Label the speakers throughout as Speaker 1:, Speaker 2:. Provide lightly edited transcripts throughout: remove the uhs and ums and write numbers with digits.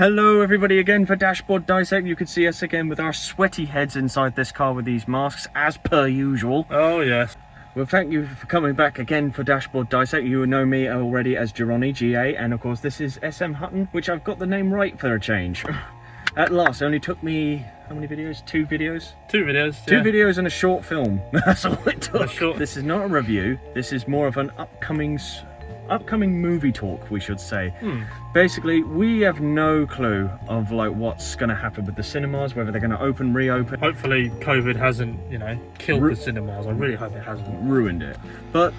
Speaker 1: Hello everybody again for Dashboard Dissect. You can see us again with our sweaty heads inside this car with these masks, as per usual.
Speaker 2: Oh yes.
Speaker 1: Well, thank you for coming back again for Dashboard Dissect. You know me already as Gironi, GA, and of course this is SM Hutton, which I've got the name right for a change. At last, it only took me, how many videos? Two videos?
Speaker 2: Two videos, yeah.
Speaker 1: Two videos and a short film. That's all it took. This is not a review, this is more of an upcoming movie talk, we should say. Basically, we have no clue of like what's going to happen with the cinemas, whether they're going to open, reopen.
Speaker 2: Hopefully COVID hasn't, killed the cinemas. I really hope it hasn't.
Speaker 1: Ruined it. But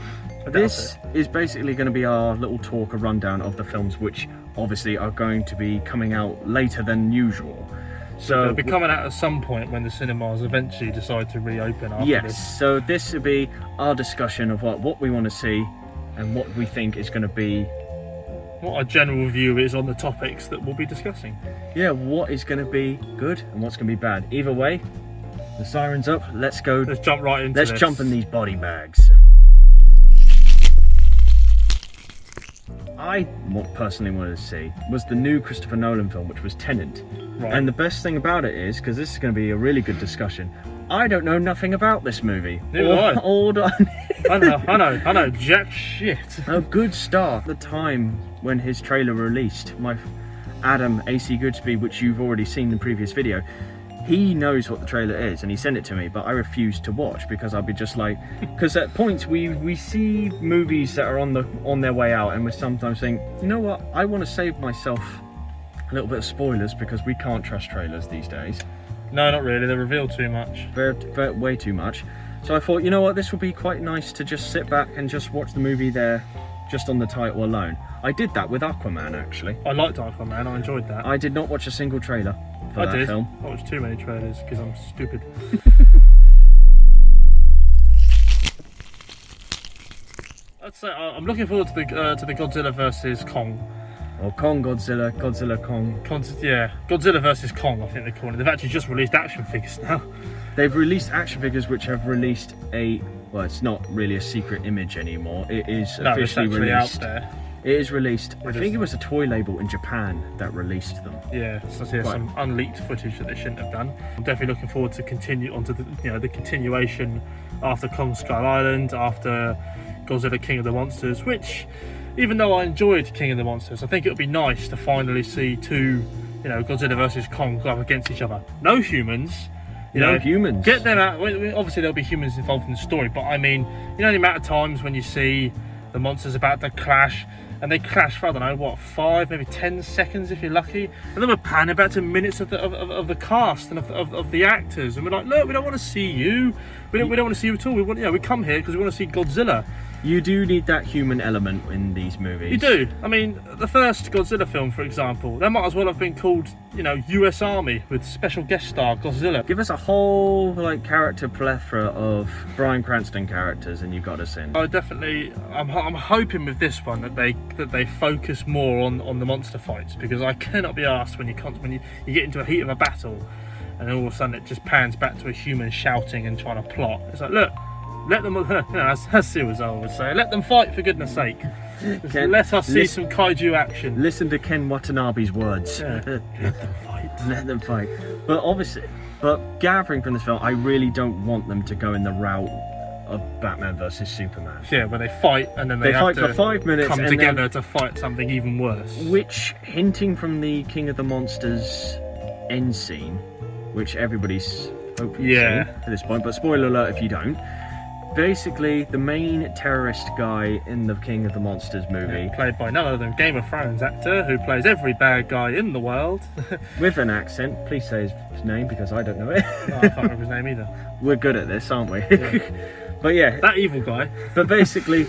Speaker 1: this is basically going to be our little talk, a rundown of the films which obviously are going to be coming out later than usual. So
Speaker 2: they'll be coming out at some point when the cinemas eventually decide to reopen after this.
Speaker 1: Yes, so this will be our discussion of what we want to see and what we think is going to be,
Speaker 2: what our general view is on the topics that we'll be discussing.
Speaker 1: Yeah, what is going to be good and what's going to be bad. Either way, the siren's up, let's go.
Speaker 2: Let's jump right into this.
Speaker 1: Let's jump in these body bags. I personally wanted to see was the new Christopher Nolan film, which was Tenant. Right. And the best thing about it is, because this is going to be a really good discussion, I don't know nothing about this movie.
Speaker 2: I know jack shit.
Speaker 1: A good start. The time when his trailer released, my Adam AC Goodspeed, which you've already seen in the previous video, he knows what the trailer is and he sent it to me, but I refused to watch because I'd be just like, because at points we see movies that are on their way out and we sometimes think, you know what, I want to save myself a little bit of spoilers because we can't trust trailers these days.
Speaker 2: No, not really. They reveal too much.
Speaker 1: Way too much. So I thought, you know what, this would be quite nice to just sit back and just watch the movie there, just on the title alone. I did that with Aquaman, actually.
Speaker 2: I liked Aquaman. I enjoyed that.
Speaker 1: I did not watch a single trailer for that film.
Speaker 2: I watched too many trailers because I'm stupid. I'd say I'm looking forward to the Godzilla versus Kong.
Speaker 1: Or Kong Godzilla, Godzilla Kong.
Speaker 2: Godzilla versus Kong, I think they're calling it. They've actually just released action figures now. They've
Speaker 1: released action figures which have released well, it's not really a secret image anymore. It is officially released.
Speaker 2: Out there.
Speaker 1: It is released. I think it was a toy label in Japan that released them.
Speaker 2: Yeah, so some unleaked footage that they shouldn't have done. I'm definitely looking forward to continue onto the continuation after Kong Skull Island, after Godzilla King of the Monsters, which, even though I enjoyed King of the Monsters, I think it would be nice to finally see two, Godzilla versus Kong go up against each other. No humans.
Speaker 1: No humans.
Speaker 2: Get them out. Obviously, there'll be humans involved in the story, but I mean, the amount of times when you see the monsters about to clash, and they clash for, I don't know, what, 5, maybe 10 seconds if you're lucky, and then we're panning back to minutes of the cast and of the actors, and we're like, look, we don't want to see you. We don't want to see you at all. We come here because we want to see Godzilla.
Speaker 1: You do need that human element in these movies.
Speaker 2: You do. I mean, the first Godzilla film, for example, that might as well have been called, US Army with special guest star Godzilla.
Speaker 1: Give us a whole character plethora of Bryan Cranston characters, and you've got us in.
Speaker 2: I'm hoping with this one that they focus more on the monster fights, because I cannot be asked when you get into a heat of a battle, and then all of a sudden it just pans back to a human shouting and trying to plot. It's like, look. Let them, as Suizo would say, let them fight for goodness sake. Let us see some kaiju action.
Speaker 1: Listen to Ken Watanabe's words.
Speaker 2: Yeah. Let them fight.
Speaker 1: Let them fight. But gathering from this film, I really don't want them to go in the route of Batman versus Superman.
Speaker 2: Yeah, where they fight and then they have
Speaker 1: fight
Speaker 2: to
Speaker 1: for 5 minutes
Speaker 2: come together to fight something even worse.
Speaker 1: Which, hinting from the King of the Monsters end scene, which everybody's hopefully seen at this point, but spoiler alert if you don't. Basically, the main terrorist guy in the King of the Monsters movie,
Speaker 2: played by none other than Game of Thrones actor who plays every bad guy in the world.
Speaker 1: With an accent. Please say his name because I don't know it.
Speaker 2: No, I can't remember his name either.
Speaker 1: We're good at this, aren't we?
Speaker 2: Yeah.
Speaker 1: But yeah.
Speaker 2: That evil guy.
Speaker 1: But basically,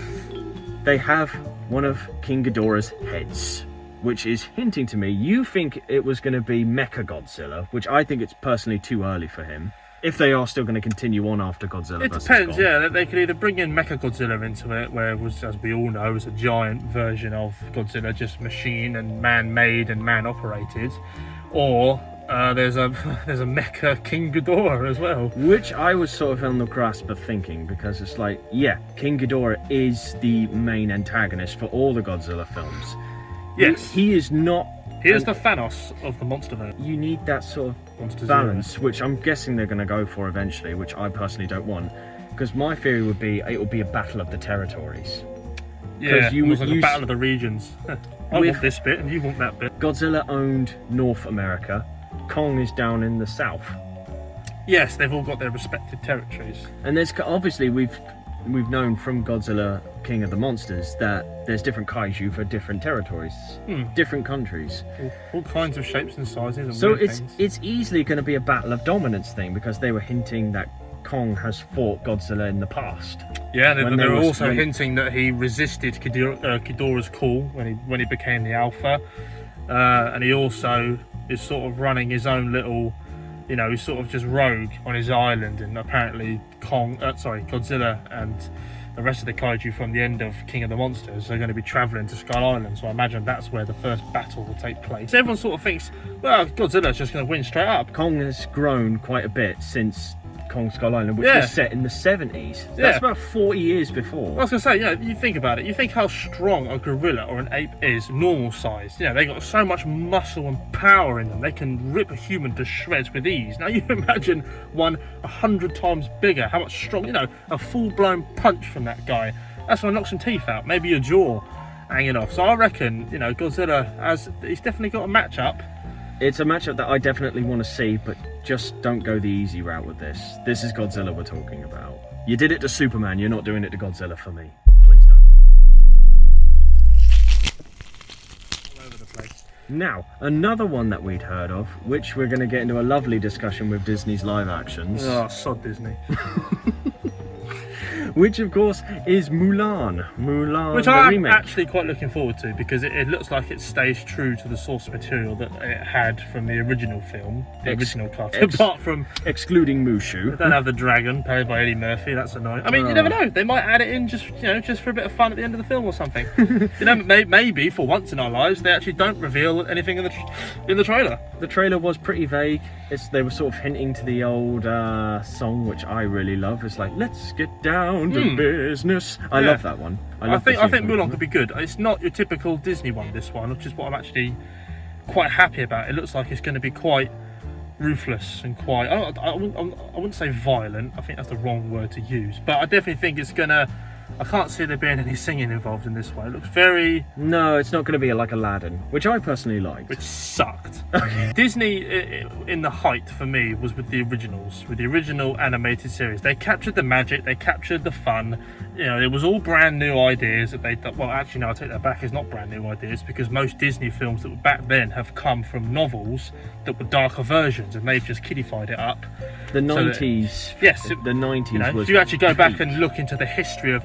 Speaker 1: they have one of King Ghidorah's heads, which is hinting to me, you think it was going to be Mecha Godzilla, which I think it's personally too early for him. If they are still going to continue on after Godzilla vs. Kong. It depends,
Speaker 2: yeah. They could either bring in Mecha Godzilla into it, where it was, as we all know, was a giant version of Godzilla, just machine and man-made and man-operated, or there's a Mecha King Ghidorah as well.
Speaker 1: Which I was sort of on the grasp of thinking, because it's like, yeah, King Ghidorah is the main antagonist for all the Godzilla films.
Speaker 2: Yes.
Speaker 1: He is not
Speaker 2: Here's the Thanos of the Monsterverse.
Speaker 1: You need that sort of
Speaker 2: Monster
Speaker 1: balance, which I'm guessing they're going to go for eventually, which I personally don't want. Because my theory would be it will be a battle of the territories.
Speaker 2: Yeah,
Speaker 1: you
Speaker 2: almost
Speaker 1: would
Speaker 2: like a
Speaker 1: use-
Speaker 2: battle of the regions. I want this bit and you want that bit.
Speaker 1: Godzilla owned North America. Kong is down in the south.
Speaker 2: Yes, they've all got their respective territories.
Speaker 1: And there's obviously we've known from Godzilla King of the Monsters that there's different kaiju for different territories, different countries.
Speaker 2: All kinds of shapes and sizes and
Speaker 1: So
Speaker 2: weird
Speaker 1: it's
Speaker 2: things.
Speaker 1: easily going to be a battle of dominance thing, because they were hinting that Kong has fought Godzilla in the past.
Speaker 2: Yeah,
Speaker 1: when
Speaker 2: they were
Speaker 1: was-
Speaker 2: also
Speaker 1: when-
Speaker 2: hinting that he resisted Ghidorah's call when he became the Alpha, and he also is sort of running his own little, he's sort of just rogue on his island, and apparently Godzilla and the rest of the kaiju from the end of King of the Monsters are going to be travelling to Skull Island, so I imagine that's where the first battle will take place. So everyone sort of thinks, well, Godzilla's just going to win straight up.
Speaker 1: Kong has grown quite a bit since Kong Skull Island, which
Speaker 2: Yeah.
Speaker 1: was set in the 70s.
Speaker 2: Yeah.
Speaker 1: That's about 40 years
Speaker 2: I
Speaker 1: before.
Speaker 2: was going to say, you think about it, you think how strong a gorilla or an ape is, normal sized. They got so much muscle and power in them, they can rip a human to shreds with ease. Now you imagine one 100 times bigger, how much strong, a full blown punch from that guy. That's going to knock some teeth out, maybe your jaw hanging off. So I reckon, Godzilla he's definitely got a match up.
Speaker 1: It's a matchup that I definitely want to see, but just don't go the easy route with this. This is Godzilla we're talking about. You did it to Superman, you're not doing it to Godzilla for me. Please don't.
Speaker 2: All over the place.
Speaker 1: Now, another one that we'd heard of, which we're going to get into a lovely discussion with Disney's live actions,
Speaker 2: Oh, sod Disney.
Speaker 1: which of course is Mulan.
Speaker 2: Which
Speaker 1: the
Speaker 2: I'm
Speaker 1: remake.
Speaker 2: actually quite looking forward to, because it looks like it stays true to the source material that it had from the original film, the original cut. Apart from,
Speaker 1: Excluding Mushu.
Speaker 2: they don't have the dragon played by Eddie Murphy. That's annoying. I mean, you never know. They might add it in just for a bit of fun at the end of the film or something. Maybe for once in our lives they actually don't reveal anything in the trailer.
Speaker 1: The trailer was pretty vague. They were sort of hinting to the old song, which I really love. It's like, let's get down to business. I love that one.
Speaker 2: I think
Speaker 1: the theme.
Speaker 2: Mulan could be good. It's not your typical Disney one, this one, which is what I'm actually quite happy about. It looks like it's going to be quite ruthless and quite, I wouldn't say violent, I think that's the wrong word to use, but I definitely think it's gonna, I can't see there being any singing involved in this one. It looks very...
Speaker 1: No, it's not going to be like Aladdin, which I personally liked.
Speaker 2: Which sucked. Disney, in the height for me, was with the originals, with the original animated series. They captured the magic, they captured the fun. It was all brand new ideas that they... Well, actually, no, I take that back. It's not brand new ideas, because most Disney films that were back then have come from novels that were darker versions, and they've just kiddified it up.
Speaker 1: The 90s.
Speaker 2: Yes.
Speaker 1: The 90s was...
Speaker 2: If you actually go back
Speaker 1: peak.
Speaker 2: and look into the history of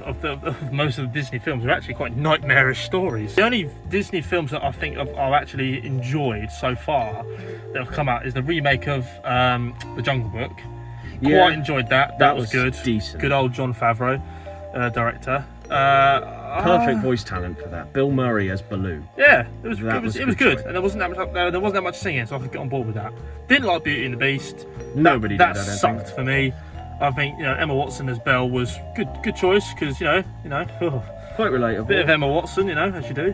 Speaker 2: most of the Disney films, are actually quite nightmarish stories. The only Disney films that I think are actually enjoyed so far that have come out is the remake of The Jungle Book.
Speaker 1: Yeah,
Speaker 2: Quite enjoyed that. That was good.
Speaker 1: Decent.
Speaker 2: Good old Jon Favreau, director.
Speaker 1: Perfect voice talent for that. Bill Murray as Baloo.
Speaker 2: Yeah, it was
Speaker 1: good
Speaker 2: good,
Speaker 1: choice.
Speaker 2: and there wasn't that much singing, so I could get on board with that. Didn't like Beauty and the Beast.
Speaker 1: Nobody
Speaker 2: that
Speaker 1: did, I don't
Speaker 2: sucked
Speaker 1: think.
Speaker 2: for me. I think Emma Watson as Belle was good choice, because
Speaker 1: Quite relatable.
Speaker 2: bit of Emma Watson, as you do.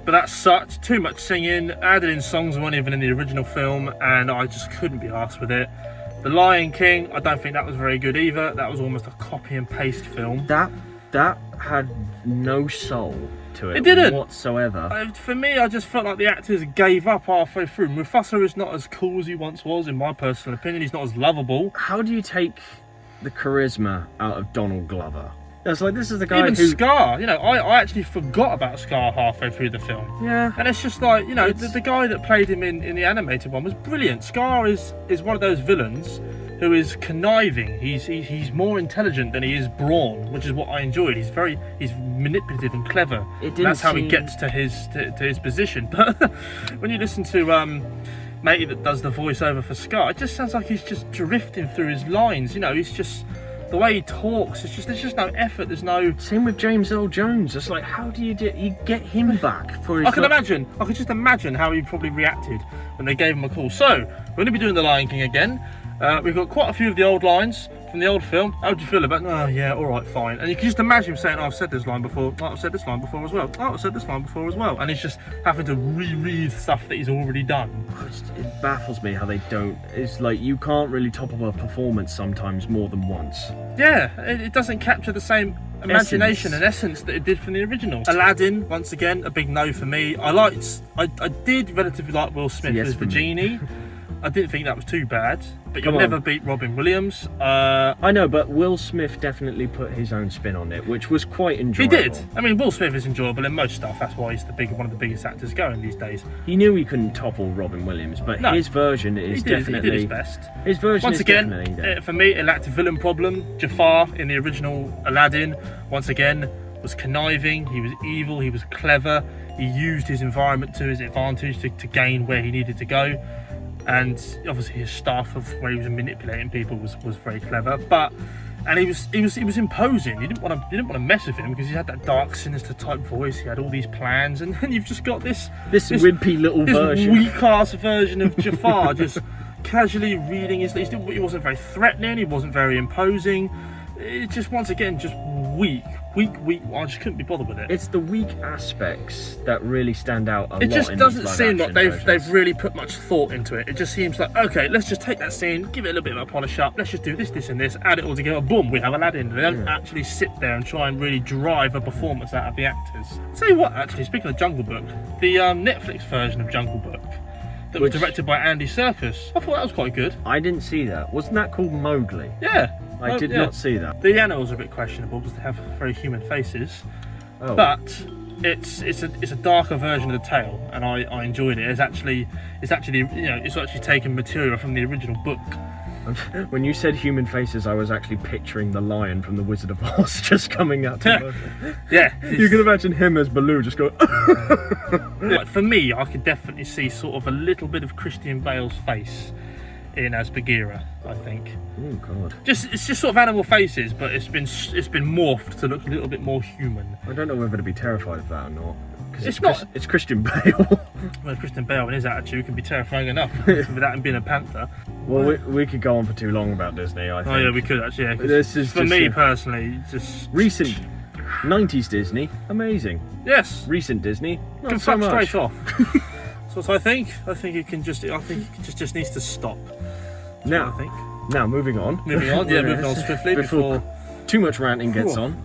Speaker 2: But that sucked. Too much singing. Added in songs that weren't even in the original film, and I just couldn't be arsed with it. The Lion King, I don't think that was very good either. That was almost a copy and paste film.
Speaker 1: That had no soul to it.
Speaker 2: It didn't.
Speaker 1: Whatsoever.
Speaker 2: For me, I just felt like the actors gave up halfway through. Mufasa is not as cool as he once was, in my personal opinion. He's not as lovable.
Speaker 1: How do you take the charisma out of Donald Glover? It's like, this is the guy
Speaker 2: Even
Speaker 1: who...
Speaker 2: Scar, I actually forgot about Scar halfway through the film.
Speaker 1: Yeah.
Speaker 2: And it's just like, the guy that played him in the animated one was brilliant. Scar is one of those villains who is conniving. He's more intelligent than he is brawn, which is what I enjoyed. He's manipulative and clever. That's how he gets to his position. But when you listen to matey that does the voiceover for Scar, it just sounds like he's just drifting through his lines. He's just... The way he talks, there's just no effort. There's no.
Speaker 1: Same with James Earl Jones. It's like, how do you get him back for his?
Speaker 2: I could just imagine how he probably reacted when they gave him a call. So we're going to be doing The Lion King again. We've got quite a few of the old lines from the old film. How would you feel about? Oh yeah, all right, fine. And you can just imagine him saying, "Oh, I've said this line before. Oh, I've said this line before as well. Oh, I've said this line before as well." And he's just having to reread stuff that he's already done.
Speaker 1: It baffles me how they don't. It's like you can't really top up a performance sometimes more than once.
Speaker 2: Yeah, it doesn't capture the same imagination and essence that it did from the original. Aladdin, once again, a big no for me. I did relatively like Will Smith as the genie. I didn't think that was too bad, but you'll never beat Robin Williams.
Speaker 1: I know, but Will Smith definitely put his own spin on it, which was quite enjoyable.
Speaker 2: He did. I mean, Will Smith is enjoyable in most stuff. That's why he's one of the biggest actors going these days.
Speaker 1: He knew he couldn't topple Robin Williams, but his version is definitely...
Speaker 2: He did his best.
Speaker 1: His version
Speaker 2: once
Speaker 1: is
Speaker 2: again,
Speaker 1: definitely...
Speaker 2: for me, it lacked a villain problem. Jafar in the original Aladdin, once again, was conniving. He was evil. He was clever. He used his environment to his advantage to gain where he needed to go. And obviously his staff of where he was manipulating people was very clever, and he was imposing. You didn't want to mess with him because he had that dark, sinister type voice. He had all these plans, and then you've just got this
Speaker 1: wimpy little version,
Speaker 2: weak ass version of Jafar, just casually reading his. He wasn't very threatening. He wasn't very imposing. It just once again just weak. I just couldn't be bothered with it.
Speaker 1: It's the weak aspects that really stand out a lot.
Speaker 2: It just doesn't seem like
Speaker 1: versions.
Speaker 2: they've really put much thought into it. It just seems like, okay, let's just take that scene, give it a little bit of a polish up, let's just do this and this, add it all together, boom, we have Aladdin. They don't actually sit there and try and really drive a performance out of the actors. I'll tell you what, actually, speaking of Jungle Book, the Netflix version of Jungle Book that was directed by Andy Serkis, I thought that was quite good.
Speaker 1: I didn't see that. Wasn't that called Mowgli?
Speaker 2: Yeah.
Speaker 1: I did not see that.
Speaker 2: The animals are a bit questionable because they have very human faces, but it's a darker version of the tale, and I enjoyed it. It's actually taken material from the original book.
Speaker 1: When you said human faces, I was actually picturing the lion from The Wizard of Oz just coming out to Mowgli.
Speaker 2: Yeah,
Speaker 1: you can imagine him as Baloo just going.
Speaker 2: Like, for me, I could definitely see sort of a little bit of Christian Bale's face in as Bagheera, I think.
Speaker 1: Oh God!
Speaker 2: It's just sort of animal faces, but it's been morphed to look a little bit more human.
Speaker 1: I don't know whether to be terrified of that or not. It's Christian Bale.
Speaker 2: Well, Christian Bale and his attitude can be terrifying enough without him being a panther.
Speaker 1: Well, we could go on for too long about Disney, I think.
Speaker 2: Oh yeah, we could actually. Yeah,
Speaker 1: this is
Speaker 2: for me personally, just
Speaker 1: recent 90s Disney, amazing.
Speaker 2: Yes.
Speaker 1: Recent Disney, not
Speaker 2: can
Speaker 1: so
Speaker 2: fuck
Speaker 1: much.
Speaker 2: straight off. That's what I think. I think it just needs to stop. That's
Speaker 1: now,
Speaker 2: what I think.
Speaker 1: Now moving on.
Speaker 2: Moving on swiftly before
Speaker 1: too much ranting gets on.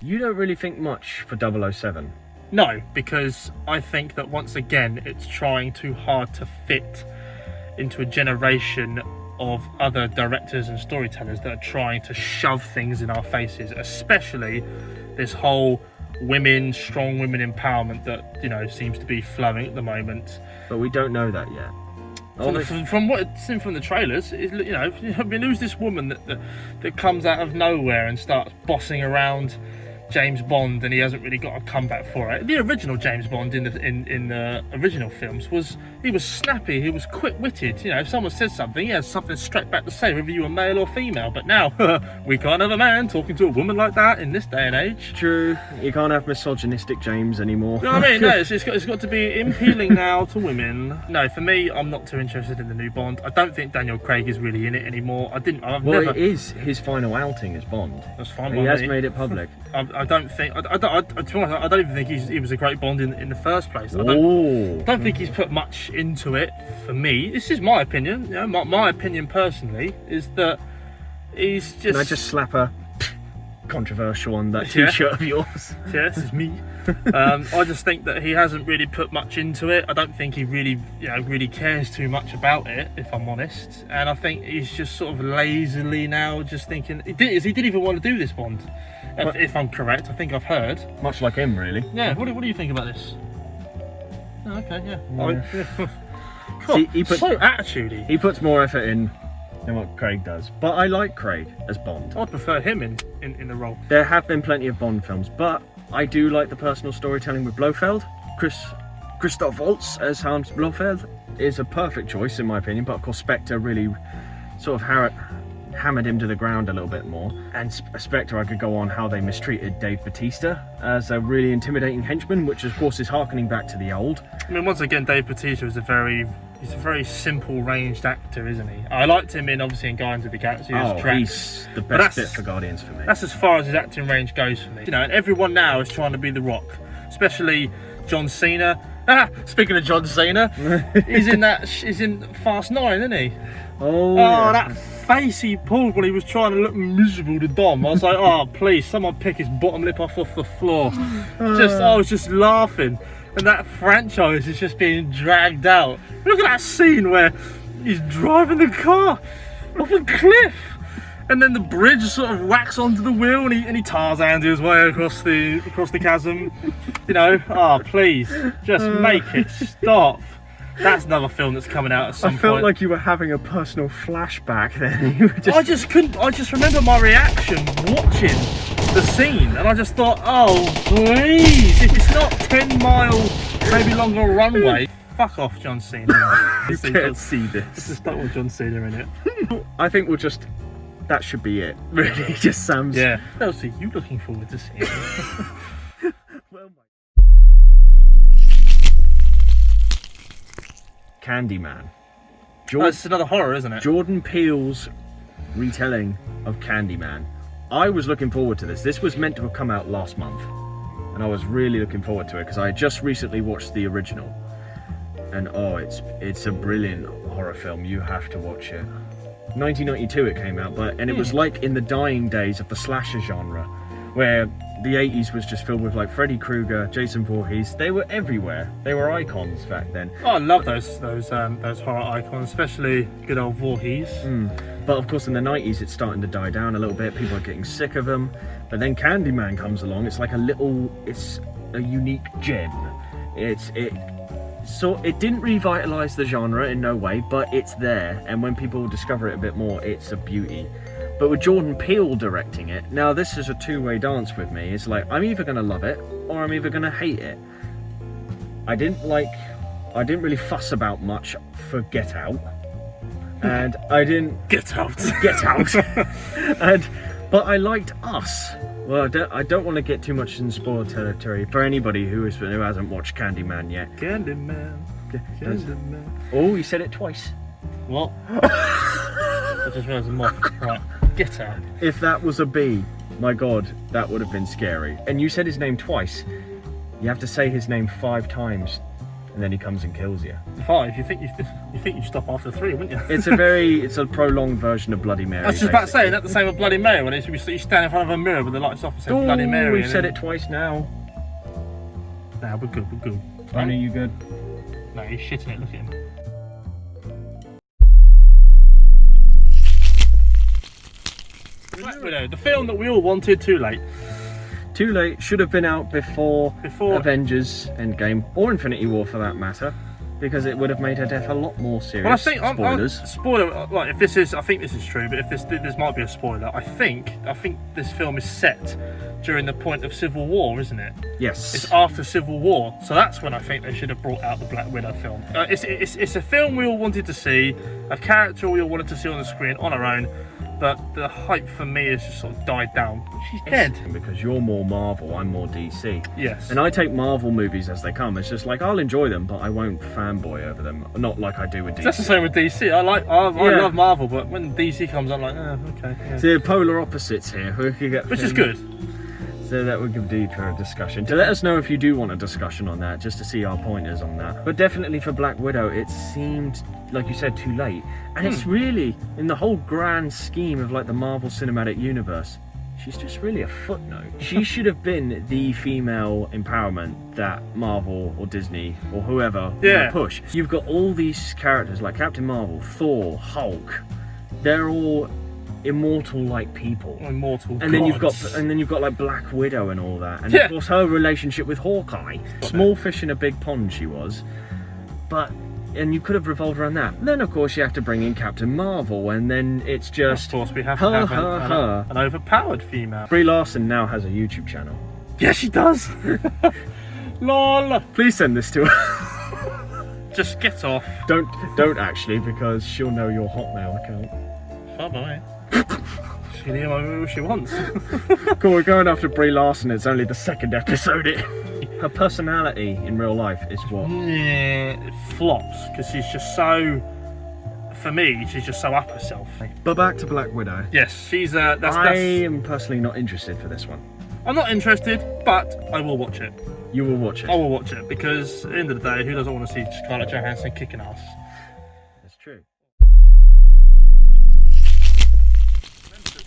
Speaker 1: You don't really think much for 007?
Speaker 2: No, because I think that once again it's trying too hard to fit into a generation of other directors and storytellers that are trying to shove things in our faces, especially this whole strong women empowerment that seems to be flowing at the moment.
Speaker 1: But we don't know that yet.
Speaker 2: From what it's seen from the trailers, who's this woman that comes out of nowhere and starts bossing around James Bond, and he hasn't really got a comeback for it. The original James Bond in the original films was snappy, he was quick-witted. If someone says something, he has something straight back to say, whether you were male or female. But now we can't have a man talking to a woman like that in this day and age.
Speaker 1: True, you can't have misogynistic James anymore.
Speaker 2: You know what I mean? No, it's got to be appealing now to women. No, for me, I'm not too interested in the new Bond. I don't think Daniel Craig is really in it anymore.
Speaker 1: It is his final outing as Bond.
Speaker 2: That's fine.
Speaker 1: He has made it public.
Speaker 2: I don't think. To be honest, I don't even think he was a great Bond in the first place. I don't think he's put much into it. For me, this is my opinion. My opinion personally is that he's just.
Speaker 1: Can I just slap a controversial on that T-shirt of yours?
Speaker 2: Yeah, this is me. I just think that he hasn't really put much into it. I don't think he really cares too much about it, if I'm honest. And I think he's just sort of lazily now just thinking he didn't even want to do this Bond. If I'm correct, I think I've heard.
Speaker 1: Much like him, really.
Speaker 2: Yeah. What do you think about this? Oh, okay. Yeah. God,
Speaker 1: See, he puts
Speaker 2: so attitudey.
Speaker 1: He puts more effort in than what Craig does. But I like Craig as Bond.
Speaker 2: I'd prefer him in the role.
Speaker 1: There have been plenty of Bond films, but I do like the personal storytelling with Blofeld. Christoph Waltz as Hans Blofeld is a perfect choice in my opinion, but of course Spectre really sort of hammered him to the ground a little bit more. And Spectre, I could go on how they mistreated Dave Bautista as a really intimidating henchman, which of course is harkening back to the old.
Speaker 2: I mean, once again, Dave Bautista is he's a very simple ranged actor, isn't he? I liked him obviously in Guardians of the Galaxy.
Speaker 1: He's the best bit for Guardians for me.
Speaker 2: That's as far as his acting range goes for me. You know, and everyone now is trying to be The Rock, especially John Cena. Speaking of John Cena, he's in Fast 9, isn't he?
Speaker 1: Oh,
Speaker 2: that face he pulled when he was trying to look miserable to Dom. I was like, oh please, someone pick his bottom lip off the floor. I was just laughing. And that franchise is just being dragged out. Look at that scene where he's driving the car off a cliff, and then the bridge sort of whacks onto the wheel, and he Tarzans his way across the chasm. You know, please, just make it stop. That's another film that's coming out at some point.
Speaker 1: I felt like you were having a personal flashback then. You were just...
Speaker 2: I just remember my reaction watching the scene, and I just thought, oh please, if it's not 10 mile, maybe longer runway, fuck off John Cena.
Speaker 1: You can't see this.
Speaker 2: Let's just don't want John Cena in it.
Speaker 1: I think that should be it. Really, just Sam's.
Speaker 2: Yeah. Elsie, you looking forward to seeing it?
Speaker 1: Well, Candyman.
Speaker 2: It's another horror, isn't it?
Speaker 1: Jordan Peele's retelling of Candyman. I was looking forward to this. This was meant to have come out last month, and I was really looking forward to it because I had just recently watched the original, and it's a brilliant horror film. You have to watch it. 1992 it came out, and it was like in the dying days of the slasher genre, where the 80s was just filled with like Freddy Krueger, Jason Voorhees. They were everywhere. They were icons back then.
Speaker 2: Oh, I love those horror icons, especially good old Voorhees.
Speaker 1: But of course in the 90s it's starting to die down a little bit. People are getting sick of them. But then Candyman comes along. It's like it's a unique gem. It didn't revitalize the genre in no way, but it's there, and when people discover it a bit more, it's a beauty. But with Jordan Peele directing it, now this is a two-way dance with me. It's like, I'm either going to love it or I'm either going to hate it. I didn't really fuss about much for Get Out, and I didn't
Speaker 2: Get Out.
Speaker 1: But I liked Us. Well, I don't want to get too much in spoiler territory for anybody who hasn't watched Candyman yet.
Speaker 2: Candyman.
Speaker 1: Oh, you said it twice.
Speaker 2: What? I just realised more. Right, Get Out.
Speaker 1: If that was a B, my God, that would have been scary. And you said his name twice. You have to say his name 5 times, and then he comes and kills you.
Speaker 2: 5? You think you'd stop after 3, wouldn't you?
Speaker 1: It's a prolonged version of Bloody Mary.
Speaker 2: I was just about to say, isn't that the same with Bloody Mary, when you stand in front of a mirror with the lights off and say Bloody Mary?
Speaker 1: We've said it twice now.
Speaker 2: Nah, we're good.
Speaker 1: Are you good?
Speaker 2: No, he's shitting it, look at him. Black Widow, the film that we all wanted too late.
Speaker 1: Too late, should have been out before Avengers Endgame, or Infinity War for that matter, because it would have made her death a lot more serious.
Speaker 2: Well, I think
Speaker 1: spoilers.
Speaker 2: Spoiler. Like, I think this is true, but if this might be a spoiler. I think this film is set during the point of Civil War, isn't it?
Speaker 1: Yes.
Speaker 2: It's after Civil War, so that's when I think they should have brought out the Black Widow film. It's a film we all wanted to see, a character we all wanted to see on the screen on our own. But the hype for me has just sort of died down. She's dead.
Speaker 1: Because you're more Marvel, I'm more DC.
Speaker 2: Yes.
Speaker 1: And I take Marvel movies as they come. It's just like, I'll enjoy them, but I won't fanboy over them. Not like I do with DC.
Speaker 2: That's the same with DC. I love Marvel, but when DC comes, I'm like, oh, okay. Yeah.
Speaker 1: So polar opposites here.
Speaker 2: Which is good.
Speaker 1: So that would give deeper a discussion. To let us know if you do want a discussion on that, just to see our pointers on that. But definitely for Black Widow, it seemed, like you said, too late. And it's really, in the whole grand scheme of like the Marvel Cinematic Universe, she's just really a footnote. She should have been the female empowerment that Marvel or Disney or whoever would push. You've got all these characters like Captain Marvel, Thor, Hulk. They're all immortal-like people.
Speaker 2: Immortal.
Speaker 1: And then you've got like Black Widow and all that. And of course her relationship with Hawkeye. Small fish in a big pond she was. And you could have revolved around that. And then of course you have to bring in Captain Marvel, and then it's just
Speaker 2: of course we have to have an overpowered female.
Speaker 1: Brie Larson now has a YouTube channel.
Speaker 2: Yes, she does. Lol.
Speaker 1: Please send this to her.
Speaker 2: Just get off.
Speaker 1: Don't actually, because she'll know your Hotmail account.
Speaker 2: Far away. She can hear my movie if she wants.
Speaker 1: Cool, we're going after Brie Larson. It's only the second episode. Her personality in real life is what?
Speaker 2: Yeah, it flops because she's just so. For me, she's just so up herself.
Speaker 1: But back to Black Widow.
Speaker 2: Yes, she's.
Speaker 1: I am personally not interested for this one.
Speaker 2: I'm not interested, but I will watch it.
Speaker 1: You will watch it.
Speaker 2: I will watch it because at the end of the day, who doesn't want to see Scarlett Johansson kicking ass?
Speaker 1: That's true.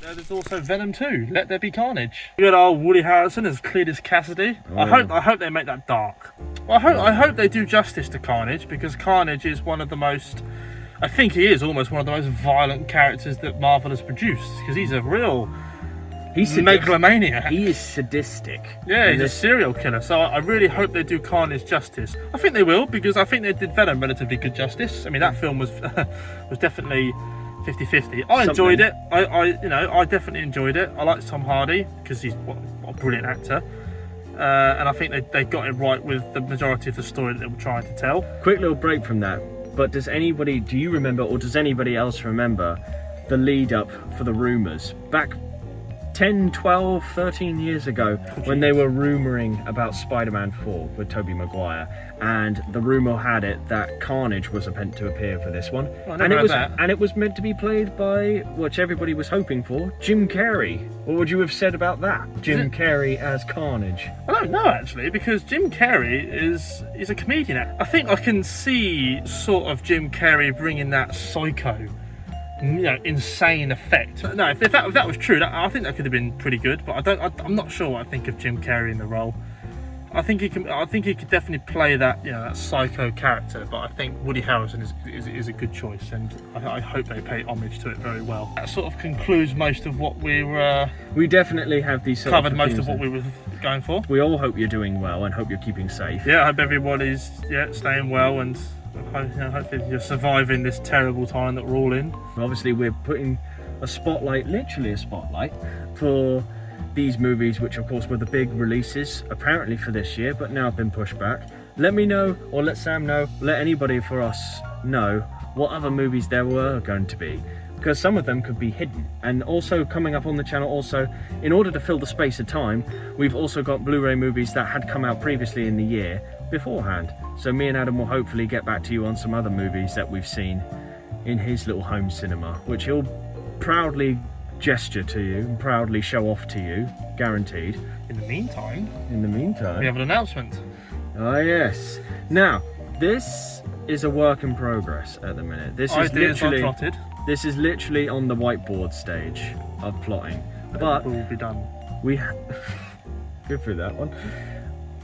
Speaker 2: There's also Venom 2, Let There Be Carnage. Good old Woody Harrelson has cleared his Cassidy.
Speaker 1: Oh.
Speaker 2: I hope they make that dark. I hope they do justice to Carnage because Carnage is one of the most. I think he is almost one of the most violent characters that Marvel has produced because he's a real. He's megalomaniac.
Speaker 1: He is sadistic.
Speaker 2: Yeah, he's a serial killer. So I really hope they do Carnage justice. I think they will because I think they did Venom relatively good justice. I mean, that film was was definitely 50-50. I enjoyed it. I definitely enjoyed it. I liked Tom Hardy because he's what a brilliant actor. And I think they got it right with the majority of the story that they were trying to tell.
Speaker 1: Quick little break from that. But do you remember, or does anybody else remember the lead up for the rumours back 10, 12, 13 years ago when they were rumouring about Spider-Man 4 with Tobey Maguire, and the rumour had it that Carnage was meant to appear for this one, and it was meant to be played by, which everybody was hoping for, Jim Carrey. What would you have said about that? Jim Carrey as Carnage?
Speaker 2: I don't know actually, because Jim Carrey is a comedian. I think I can see sort of Jim Carrey bringing that psycho, insane effect. No, if that was true, I think that could have been pretty good. But I'm not sure what I think of Jim Carrey in the role. I think he could definitely play that, that psycho character. But I think Woody Harrelson is a good choice, and I hope they pay homage to it very well. That sort of concludes most of what we were.
Speaker 1: We definitely have these
Speaker 2: covered most of what we were going for.
Speaker 1: We all hope you're doing well and hope you're keeping safe.
Speaker 2: Yeah, I hope everybody's staying well and. Hopefully you're surviving this terrible time that we're all in.
Speaker 1: Obviously we're putting literally a spotlight for these movies, which of course were the big releases apparently for this year, but now have been pushed back. Let me know, or let Sam know, let anybody for us know what other movies there were going to be, because some of them could be hidden. And also coming up on the channel, also in order to fill the space of time, we've also got Blu-ray movies that had come out previously in the year beforehand. So me and Adam will hopefully get back to you on some other movies that we've seen in his little home cinema, which he'll proudly gesture to you and proudly show off to you, guaranteed.
Speaker 2: In the meantime,
Speaker 1: we
Speaker 2: have an announcement.
Speaker 1: Oh yes. Now, this is a work in progress at the minute. This is literally on the whiteboard stage of plotting. But
Speaker 2: it will be done.
Speaker 1: Good for that one.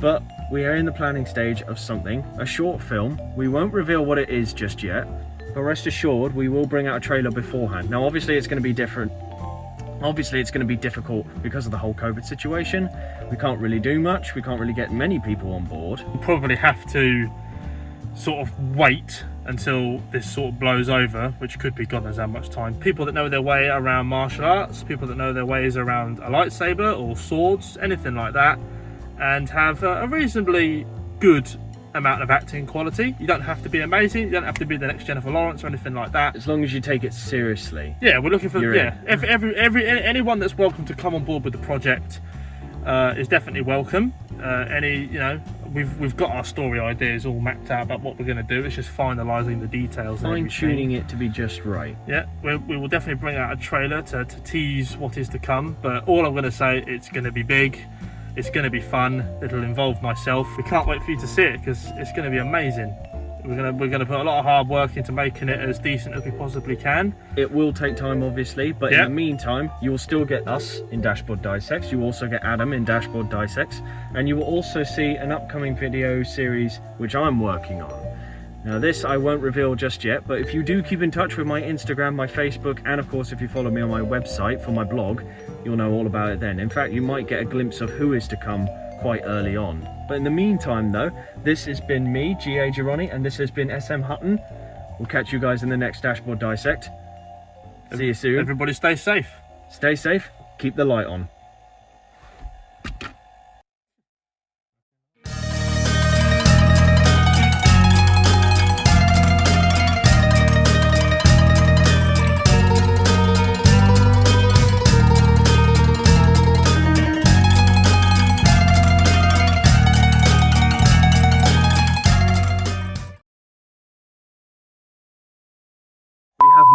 Speaker 1: But we are in the planning stage of something, a short film. We won't reveal what it is just yet, but rest assured we will bring out a trailer beforehand. Now obviously it's going to be different. Obviously it's going to be difficult because of the whole COVID situation. We can't really do much. We can't really get many people on board.
Speaker 2: We'll probably have to sort of wait until this sort of blows over, which could be God knows how much time. People that know their way around martial arts, people that know their ways around a lightsaber or swords, anything like that, and have a reasonably good amount of acting quality. You don't have to be amazing, you don't have to be the next Jennifer Lawrence or anything like that.
Speaker 1: As long as you take it seriously.
Speaker 2: Yeah, we're looking for anyone that's welcome to come on board with the project is definitely welcome. We've got our story ideas all mapped out about what we're going to do. It's just finalising the details,
Speaker 1: fine-tuning it to be just right.
Speaker 2: Yeah, we will definitely bring out a trailer to tease what is to come. But all I'm going to say, it's going to be big. It's going to be fun. It'll involve myself. We can't wait for you to see it because it's going to be amazing. We're going to put a lot of hard work into making it as decent as we possibly can.
Speaker 1: It will take time, obviously, but in the meantime, you will still get us in Dashboard Dissect. You will also get Adam in Dashboard Dissect, and you will also see an upcoming video series which I'm working on. Now this I won't reveal just yet, but if you do keep in touch with my Instagram, my Facebook, and of course if you follow me on my website for my blog, you'll know all about it then. In fact, you might get a glimpse of who is to come quite early on. But in the meantime though, this has been me, G.A. Gironi, and this has been SM Hutton. We'll catch you guys in the next Dashboard Dissect. See you soon.
Speaker 2: Everybody stay safe.
Speaker 1: Stay safe, keep the light on.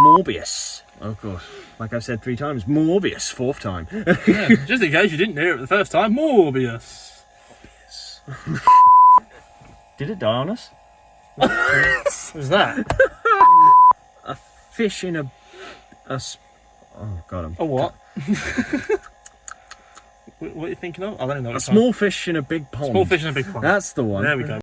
Speaker 1: Morbius. Oh god, like I've said 3 times, Morbius, 4th time.
Speaker 2: Yeah, just in case you didn't hear it the first time, Morbius.
Speaker 1: Did it die on us?
Speaker 2: What was that?
Speaker 1: A fish in a oh god,
Speaker 2: A what? What are you thinking of? I don't know.
Speaker 1: a small fish in a big pond.
Speaker 2: Small fish in a big pond.
Speaker 1: That's the one.
Speaker 2: There we go.